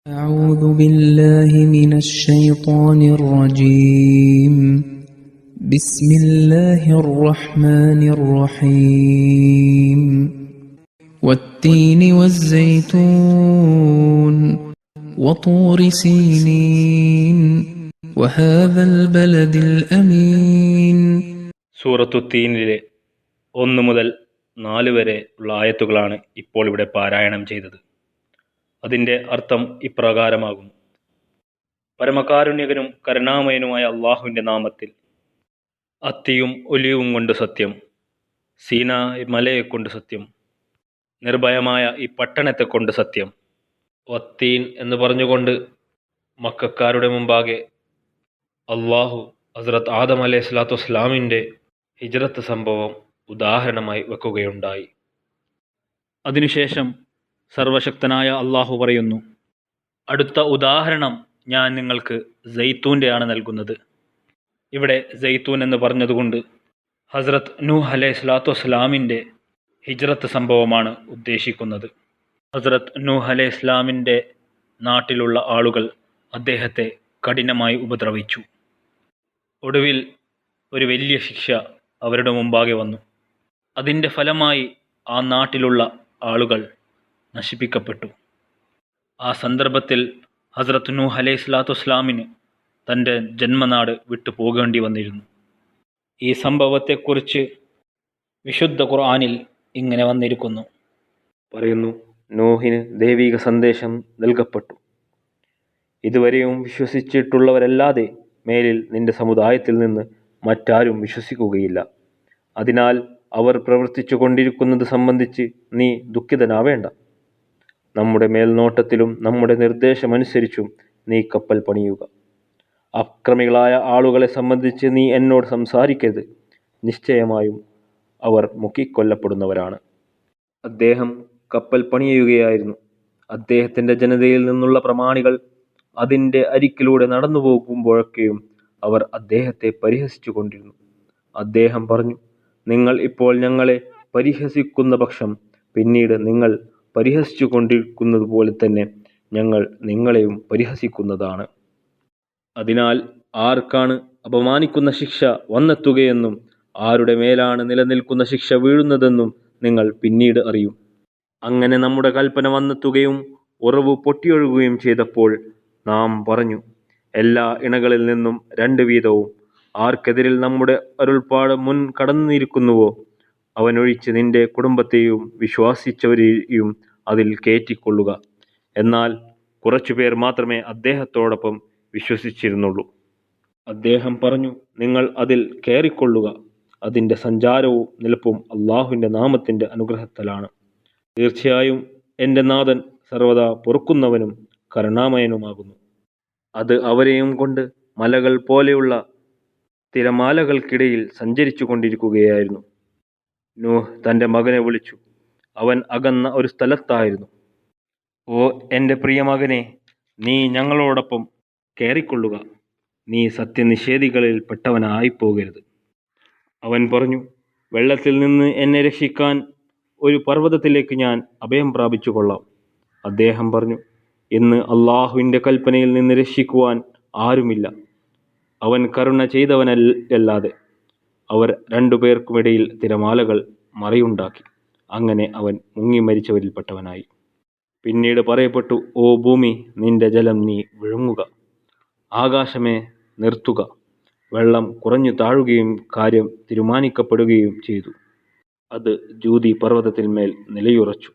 أعوذ بالله من الشيطان الرجيم بسم الله الرحمن الرحيم والتين والزيتون وطور سينين وهذا البلد الأمين സൂറത്തു തീനിലെ 1 മുതൽ 4 വരെ ഉള്ള ആയത്തുകളാണ് ഇപ്പോൾ ഇവിടെ പാരായണം ചെയ്തത്. അതിൻ്റെ അർത്ഥം ഇപ്രകാരമാകും: പരമകാരുണ്യകനും കരുണാമയനുമായ അള്ളാഹുവിൻ്റെ നാമത്തിൽ. അത്തിയും ഒലിവും കൊണ്ട് സത്യം, സീനായ് മലയെക്കൊണ്ട് സത്യം, നിർഭയമായ ഈ പട്ടണത്തെ കൊണ്ട് സത്യം. വത്തീൻ എന്ന് പറഞ്ഞുകൊണ്ട് മക്കക്കാരുടെ മുമ്പാകെ അള്ളാഹു ഹസ്രത്ത് ആദം അലൈഹി സ്വലാത്തു വസ്സലാമിൻ്റെ ഹിജ്റത്ത് സംഭവം ഉദാഹരണമായി വെക്കുകയുണ്ടായി. അതിനുശേഷം സർവശക്തനായ അള്ളാഹു പറയുന്നു, അടുത്ത ഉദാഹരണം ഞാൻ നിങ്ങൾക്ക് സൈത്തൂൻ്റെയാണ് നൽകുന്നത്. ഇവിടെ സൈത്തൂൻ എന്ന് പറഞ്ഞതുകൊണ്ട് ഹസ്രത്ത് നൂഹ് അലൈഹി സ്വലാത്തു വസ്സലാമിൻ്റെ ഹിജ്റത്ത് സംഭവമാണ് ഉദ്ദേശിക്കുന്നത്. ഹസ്രത്ത് നൂഹ് അലൈഹി ഇസ്ലാമിൻ്റെ നാട്ടിലുള്ള ആളുകൾ അദ്ദേഹത്തെ കഠിനമായി ഉപദ്രവിച്ചു. ഒടുവിൽ ഒരു വലിയ ശിക്ഷ അവരുടെ മുമ്പാകെ വന്നു. അതിൻ്റെ ഫലമായി ആ നാട്ടിലുള്ള ആളുകൾ നശിപ്പിക്കപ്പെട്ടു. ആ സന്ദർഭത്തിൽ ഹസ്രത്ത് നൂഹ് അലൈഹി സ്വലാത്തു വസ്സലാമിന് തൻ്റെ ജന്മനാട് വിട്ടു പോകേണ്ടി വന്നിരുന്നു. ഈ സംഭവത്തെക്കുറിച്ച് വിശുദ്ധ ഖുർആനിൽ ഇങ്ങനെ വന്നിരിക്കുന്നു. പറയുന്നു, നോഹിന് ദൈവിക സന്ദേശം നൽകപ്പെട്ടു. ഇതുവരെയും വിശ്വസിച്ചിട്ടുള്ളവരല്ലാതെ മേലിൽ നിന്റെ സമുദായത്തിൽ നിന്ന് മറ്റാരും വിശ്വസിക്കുകയില്ല. അതിനാൽ അവർ പ്രവർത്തിച്ചു കൊണ്ടിരിക്കുന്നത് സംബന്ധിച്ച് നീ ദുഃഖിതനാവേണ്ട. നമ്മുടെ മേൽനോട്ടത്തിലും നമ്മുടെ നിർദ്ദേശമനുസരിച്ചും നീ കപ്പൽ പണിയുക. അക്രമികളായ ആളുകളെ സംബന്ധിച്ച് നീ എന്നോട് സംസാരിക്കരുത്. നിശ്ചയമായും അവർ മുക്കിക്കൊല്ലപ്പെടുന്നവരാണ്. അദ്ദേഹം കപ്പൽ പണിയുകയായിരുന്നു. അദ്ദേഹത്തിൻ്റെ ജനതയിൽ നിന്നുള്ള പ്രമാണികൾ അതിൻ്റെ അരികിലൂടെ നടന്നു പോകുമ്പോഴൊക്കെയും അവർ അദ്ദേഹത്തെ പരിഹസിച്ചു കൊണ്ടിരുന്നു. അദ്ദേഹം പറഞ്ഞു, നിങ്ങൾ ഇപ്പോൾ ഞങ്ങളെ പരിഹസിക്കുന്ന പക്ഷം പിന്നീട് നിങ്ങൾ പരിഹസിച്ചു കൊണ്ടിരിക്കുന്നത് പോലെ തന്നെ ഞങ്ങൾ നിങ്ങളെയും പരിഹസിക്കുന്നതാണ്. അതിനാൽ ആർക്കാണ് അപമാനിക്കുന്ന ശിക്ഷ വന്നെത്തുകയെന്നും ആരുടെ മേലാണ് നിലനിൽക്കുന്ന ശിക്ഷ വീഴുന്നതെന്നും നിങ്ങൾ പിന്നീട് അറിയും. അങ്ങനെ നമ്മുടെ കൽപ്പന വന്നെത്തുകയും ഉറവ് പൊട്ടിയൊഴുകുകയും ചെയ്തപ്പോൾ നാം പറഞ്ഞു, എല്ലാ ഇണകളിൽ നിന്നും 2 വീതവും ആർക്കെതിരിൽ നമ്മുടെ അരുൾപ്പാട് മുൻ കടന്നിരിക്കുന്നുവോ അവനൊഴിച്ച് നിന്റെ കുടുംബത്തെയും വിശ്വസിച്ചവരെയും അതിൽ കയറ്റിക്കൊള്ളുക. എന്നാൽ കുറച്ചുപേർ മാത്രമേ അദ്ദേഹത്തോടൊപ്പം വിശ്വസിച്ചിരുന്നുള്ളൂ. അദ്ദേഹം പറഞ്ഞു, നിങ്ങൾ അതിൽ കയറിക്കൊള്ളുക. അതിൻ്റെ സഞ്ചാരവും നിലപ്പും അള്ളാഹുവിൻ്റെ നാമത്തിൻ്റെ അനുഗ്രഹത്താലാണ്. തീർച്ചയായും എൻ്റെ നാഥൻ സർവദാ പൊറുക്കുന്നവനും കരുണാമയനുമാകുന്നു. അത് അവരെയും കൊണ്ട് മലകൾ പോലെയുള്ള തിരമാലകൾക്കിടയിൽ സഞ്ചരിച്ചു കൊണ്ടിരിക്കുകയായിരുന്നു. നൂഹ് തൻ്റെ മകനെ വിളിച്ചു. അവൻ അകന്ന ഒരു സ്ഥലത്തായിരുന്നു. ഓ എൻ്റെ പ്രിയ മകനെ, നീ ഞങ്ങളോടൊപ്പം കയറിക്കൊള്ളുക. നീ സത്യനിഷേധികളിൽ പെട്ടവനായി പോകരുത്. അവൻ പറഞ്ഞു, വെള്ളത്തിൽ നിന്ന് എന്നെ രക്ഷിക്കാൻ ഒരു പർവ്വതത്തിലേക്ക് ഞാൻ അഭയം പ്രാപിച്ചു കൊള്ളാം. അദ്ദേഹം പറഞ്ഞു, ഇന്ന് അള്ളാഹുവിൻ്റെ കൽപ്പനയിൽ നിന്ന് രക്ഷിക്കുവാൻ ആരുമില്ല, അവൻ കരുണ ചെയ്തവനല്ലാതെ. അവർ 2 പേർക്കുമിടയിൽ തിരമാലകൾ മറയുണ്ടാക്കി. അങ്ങനെ അവൻ മുങ്ങി മരിച്ചവരിൽപ്പെട്ടവനായി. പിന്നീട് പറയപ്പെട്ടു, ഓ ഭൂമി, നിന്റെ ജലം നീ വിഴുങ്ങുക. ആകാശമേ, നിർത്തുക. വെള്ളം കുറഞ്ഞു താഴുകയും കാര്യം തീരുമാനിക്കപ്പെടുകയും ചെയ്തു. അത് ജൂതി പർവ്വതത്തിന്മേൽ നിലയുറച്ചു.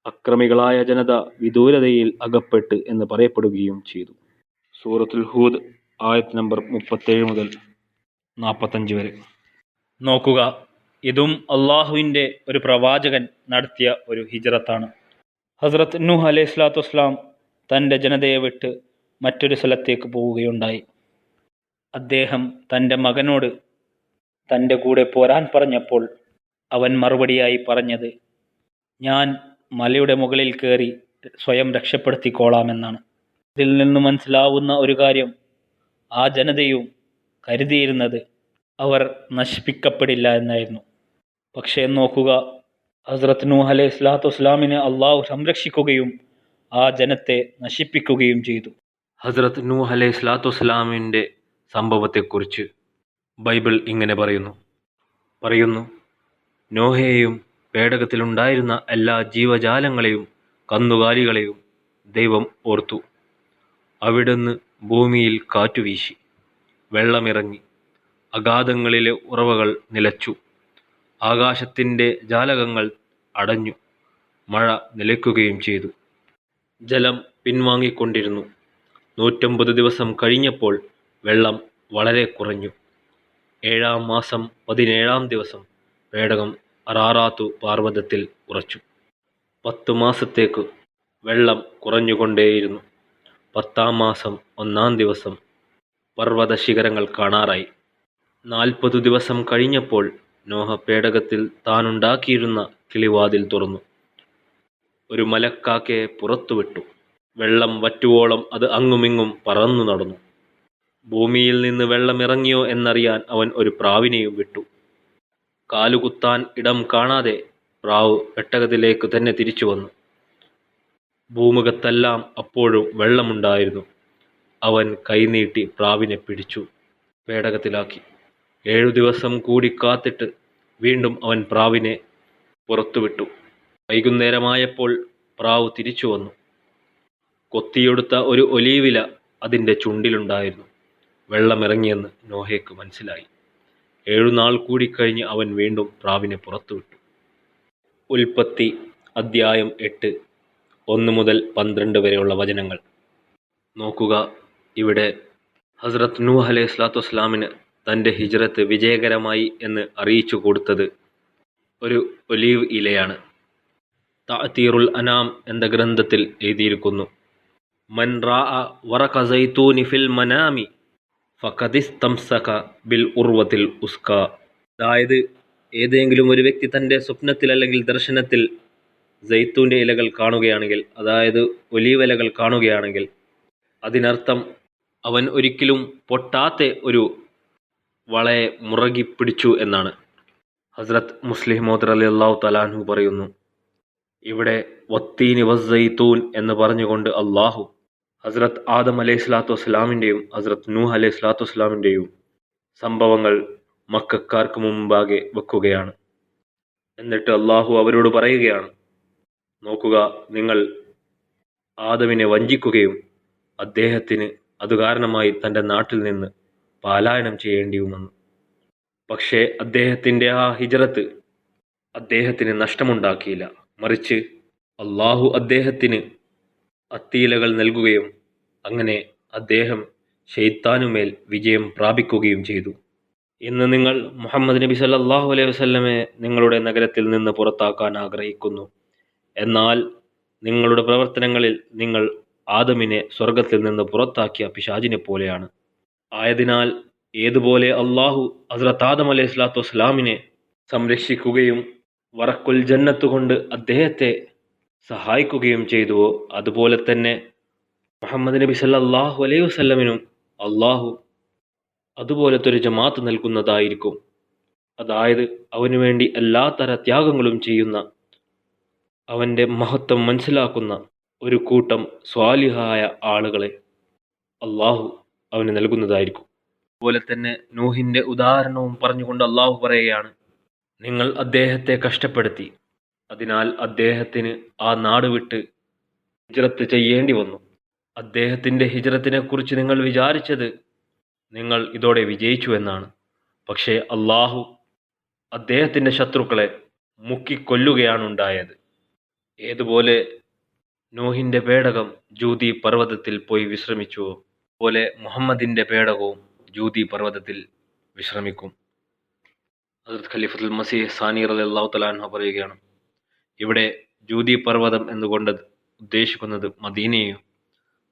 അക്രമികളായ ജനത വിദൂരതയിൽ അകപ്പെട്ട് എന്ന് പറയപ്പെടുകയും ചെയ്തു. സൂറത്തുൽ ഹൂദ് ആയത്ത് നമ്പർ 37 മുതൽ 45 വരെ. നോക്കുക, ഇതും അള്ളാഹുവിൻ്റെ ഒരു പ്രവാചകൻ നടത്തിയ ഒരു ഹിജ്റത്താണ്. ഹസ്രത്ത് നൂഹ് അലൈഹി സ്വലാത്തു വസ്സലാം തൻ്റെ ജനതയെ വിട്ട് മറ്റൊരു സ്ഥലത്തേക്ക് പോവുകയുണ്ടായി. അദ്ദേഹം തൻ്റെ മകനോട് തൻ്റെ കൂടെ പോരാൻ പറഞ്ഞപ്പോൾ അവൻ മറുപടിയായി പറഞ്ഞത്, ഞാൻ മലയുടെ മുകളിൽ കയറി സ്വയം രക്ഷപ്പെടുത്തിക്കോളാമെന്നാണ്. ഇതിൽ നിന്ന് മനസ്സിലാവുന്ന ഒരു കാര്യം, ആ ജനതയും കരുതിയിരുന്നത് അവർ നശിപ്പിക്കപ്പെടില്ല എന്നായിരുന്നു. പക്ഷേ നോക്കുക, ഹസ്രത്ത് നൂഹ് അലൈഹി സ്വലാത്തു വസ്സലാമിനെ അള്ളാഹു സംരക്ഷിക്കുകയും ആ ജനത്തെ നശിപ്പിക്കുകയും ചെയ്തു. ഹസ്രത്ത് നൂഹ് അലൈഹി സ്വലാത്തു വസ്സലാമിൻ്റെ സംഭവത്തെക്കുറിച്ച് ബൈബിൾ ഇങ്ങനെ പറയുന്നു, നോഹയെയും പേടകത്തിലുണ്ടായിരുന്ന എല്ലാ ജീവജാലങ്ങളെയും കന്നുകാലികളെയും ദൈവം ഓർത്തു. അവിടുന്ന് ഭൂമിയിൽ കാറ്റുവീശി, വെള്ളമിറങ്ങി, അഗാധങ്ങളിലെ ഉറവകൾ നിലച്ചു, ആകാശത്തിൻ്റെ ജാലകങ്ങൾ അടഞ്ഞു, മഴ നിലയ്ക്കുകയും ചെയ്തു. ജലം പിൻവാങ്ങിക്കൊണ്ടിരുന്നു. 150 ദിവസം കഴിഞ്ഞപ്പോൾ വെള്ളം വളരെ കുറഞ്ഞു. 7-ാം മാസം 17-ാം ദിവസം പേടകം അറാറാത്തു പർവ്വതത്തിൽ ഉറച്ചു. 10 മാസത്തേക്ക് വെള്ളം കുറഞ്ഞുകൊണ്ടേയിരുന്നു. 10-ാം മാസം 1-ാം ദിവസം പർവ്വത ശിഖരങ്ങൾ കാണാറായി. 40 ദിവസം കഴിഞ്ഞപ്പോൾ നോഹ പേടകത്തിൽ താനുണ്ടാക്കിയിരുന്ന കിളിവാതിൽ തുറന്നു. ഒരു മലക്കാക്കയെ പുറത്തുവിട്ടു. വെള്ളം വറ്റുവോളം അത് അങ്ങുമിങ്ങും പറന്നു നടന്നു. ഭൂമിയിൽ നിന്ന് വെള്ളമിറങ്ങിയോ എന്നറിയാൻ അവൻ ഒരു പ്രാവിനെയും വിട്ടു. കാലുകുത്താൻ ഇടം കാണാതെ പ്രാവ് പെട്ടകത്തിലേക്ക് തന്നെ തിരിച്ചു വന്നു. ഭൂമുഖത്തെല്ലാം അപ്പോഴും വെള്ളമുണ്ടായിരുന്നു. അവൻ കൈനീട്ടി പ്രാവിനെ പിടിച്ചു പേടകത്തിലാക്കി. 7 ദിവസം കൂടി കാത്തിട്ട് വീണ്ടും അവൻ പ്രാവിനെ പുറത്തുവിട്ടു. വൈകുന്നേരമായപ്പോൾ പ്രാവ് തിരിച്ചു വന്നു. കൊത്തിയെടുത്ത ഒരു ഒലീവില അതിൻ്റെ ചുണ്ടിലുണ്ടായിരുന്നു. വെള്ളമിറങ്ങിയെന്ന് നോഹയ്ക്ക് മനസ്സിലായി. 7 നാൾ കൂടി കഴിഞ്ഞ് അവൻ വീണ്ടും പ്രാവിനെ പുറത്തുവിട്ടു. ഉൽപ്പത്തി അദ്ധ്യായം 8, 1 മുതൽ 12 വരെയുള്ള വചനങ്ങൾ നോക്കുക. ഇവിടെ ഹസ്രത്ത് നൂഹ് അലൈഹി സ്വലാത്തു വസ്സലാമിന് തൻ്റെ ഹിജ്റത്ത് വിജയകരമായി എന്ന് അറിയിച്ചു കൊടുത്തത് ഒരു ഒലീവ് ഇലയാണ്. തഅ്തീറുൽ അനാം എന്ന ഗ്രന്ഥത്തിൽ എഴുതിയിരിക്കുന്നു, മൻ റാഅ വറഖ സൈതൂനി ഫിൽ മനാമി ഫഖദിസ്തംസക ബിൽ ഉർവത്തിൽ ഉസ്ക. അതായത്, ഏതെങ്കിലും ഒരു വ്യക്തി തൻ്റെ സ്വപ്നത്തിൽ അല്ലെങ്കിൽ ദർശനത്തിൽ സൈത്തൂൻ്റെ ഇലകൾ കാണുകയാണെങ്കിൽ, അതായത് ഒലീവ് ഇലകൾ കാണുകയാണെങ്കിൽ, അതിനർത്ഥം അവൻ ഒരിക്കലും പൊട്ടാത്ത ഒരു വളയെ മുറുകി പിടിച്ചു എന്നാണ്. ഹസ്രത്ത് മുസ്ലിം മൗദ് റളിയല്ലാഹു തആല അൻഹു പറയുന്നു, ഇവിടെ വത്തീനി വസ്സൈത്തൂൻ എന്ന് പറഞ്ഞുകൊണ്ട് അള്ളാഹു ഹസ്രത്ത് ആദം അലൈഹി സ്വലാത്തു വസ്സലാമിൻ്റെയും ഹസ്രത്ത് നൂഹ് അലൈഹി സ്വലാത്തു വസ്സലാമിൻ്റെയും സംഭവങ്ങൾ മക്കക്കാർക്ക് മുമ്പാകെ വെക്കുകയാണ്. എന്നിട്ട് അള്ളാഹു അവരോട് പറയുകയാണ്, നോക്കുക, നിങ്ങൾ ആദമിനെ വഞ്ചിക്കുകയും അദ്ദേഹത്തിന് അത് കാരണമായി തൻ്റെ നാട്ടിൽ നിന്ന് പലായനം ചെയ്യേണ്ടിയുമെന്ന്. പക്ഷേ അദ്ദേഹത്തിൻ്റെ ആ ഹിജ്റത്ത് അദ്ദേഹത്തിന് നഷ്ടമുണ്ടാക്കിയില്ല. മറിച്ച് അള്ളാഹു അദ്ദേഹത്തിന് അത്തീലകൾ നൽകുകയും അങ്ങനെ അദ്ദേഹം ശൈത്താനുമേൽ വിജയം പ്രാപിക്കുകയും ചെയ്തു. ഇന്ന് നിങ്ങൾ മുഹമ്മദ് നബി സല്ലല്ലാഹു അലൈഹി വസല്ലമയെ നിങ്ങളുടെ നഗരത്തിൽ നിന്ന് പുറത്താക്കാൻ ആഗ്രഹിക്കുന്നു. എന്നാൽ നിങ്ങളുടെ പ്രവർത്തനങ്ങളിൽ നിങ്ങൾ ആദമിനെ സ്വർഗത്തിൽ നിന്ന് പുറത്താക്കിയ പിശാചിനെ പോലെയാണ്. ആയതിനാൽ ഏതുപോലെ അള്ളാഹു ഹസ്രത്ത് ആദം അലൈഹി സ്വലാത്തു വസ്സലാമിനെ സംരക്ഷിക്കുകയും വറക്കുൽ ജന്നത്ത് കൊണ്ട് അദ്ദേഹത്തെ സഹായിക്കുകയും ചെയ്തുവോ, അതുപോലെ തന്നെ മുഹമ്മദ് നബി സല്ലല്ലാഹു അലൈഹി വസല്ലമിനും അള്ളാഹു അതുപോലത്തെ ഒരു ജമാഅത്ത് നൽകുന്നതായിരിക്കും. അതായത് അവനു വേണ്ടി എല്ലാ തര ത്യാഗങ്ങളും ചെയ്യുന്ന, അവൻ്റെ മഹത്വം മനസ്സിലാക്കുന്ന ഒരു കൂട്ടം സ്വാലിഹായ ആളുകളെ അള്ളാഹു അവന് നൽകുന്നതായിരിക്കും. അതുപോലെ തന്നെ നൂഹിൻ്റെ ഉദാഹരണവും പറഞ്ഞുകൊണ്ട് അള്ളാഹു പറയുകയാണ്, നിങ്ങൾ അദ്ദേഹത്തെ കഷ്ടപ്പെടുത്തി, അതിനാൽ അദ്ദേഹത്തിന് ആ നാട് വിട്ട് ഹിജ്റത്ത് ചെയ്യേണ്ടി വന്നു. അദ്ദേഹത്തിൻ്റെ ഹിജ്റത്തിനെ കുറിച്ച് നിങ്ങൾ വിചാരിച്ചത് നിങ്ങൾ ഇതോടെ വിജയിച്ചു എന്നാണ്. പക്ഷേ അള്ളാഹു അദ്ദേഹത്തിൻ്റെ ശത്രുക്കളെ മുക്കിക്കൊല്ലുകയാണ് ഉണ്ടായത്. ഏതുപോലെ നോഹിൻ്റെ പേടകം ജൂതി പർവ്വതത്തിൽ പോയി വിശ്രമിച്ചുവോ, അതുപോലെ മുഹമ്മദിൻ്റെ പേടകവും ജൂതി പർവ്വതത്തിൽ വിശ്രമിക്കും. ഹസ്രത്ത് ഖലീഫത്തുൽ മസീഹ് സാനി റളിയല്ലാഹു തആല അൻഹു പറയുകയാണ്, ഇവിടെ ജൂതി പർവ്വതം എന്നുകൊണ്ട് ഉദ്ദേശിക്കുന്നത് മദീനയെയും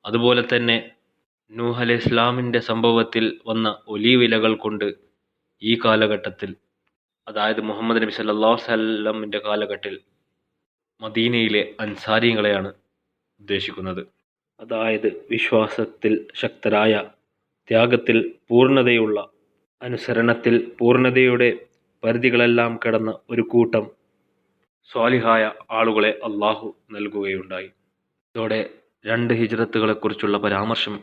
അതുപോലെ തന്നെ നൂഹ് അലൈഹി ഇസ്ലാമിൻ്റെ സംഭവത്തിൽ വന്ന ഒലീവ് ഇലകൾ കൊണ്ട് ഈ കാലഘട്ടത്തിൽ, അതായത് മുഹമ്മദ് നബി സല്ലല്ലാഹു അലൈഹി വസല്ലമിൻ്റെ കാലഘട്ടത്തിൽ മദീനയിലെ അൻസാരികളെയാണ് ഉദ്ദേശിക്കുന്നത്. അതായത് വിശ്വാസത്തിൽ ശക്തരായ, ത്യാഗത്തിൽ പൂർണ്ണതയുള്ള, അനുസരണത്തിൽ പൂർണ്ണതയുടെ പരിധികളെല്ലാം കടന്ന ഒരു കൂട്ടം സ്വാലിഹായ ആളുകളെ അള്ളാഹു നൽകുകയുണ്ടായി. ഇതോടെ 2 ഹിജ്റത്തുകളെക്കുറിച്ചുള്ള പരാമർശം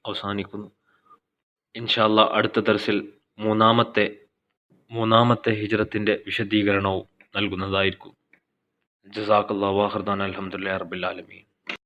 അവസാനിക്കുന്നു. ഇൻഷാ അല്ലാ അടുത്ത ദർസിൽ മൂന്നാമത്തെ ഹിജ്റത്തിൻ്റെ വിശദീകരണവും നൽകുന്നതായിരിക്കും. ജസാക്കല്ലാഹു വഖിർ ദഅവാനാ അൽഹംദുലില്ലാഹി റബ്ബിൽ ആലമീൻ.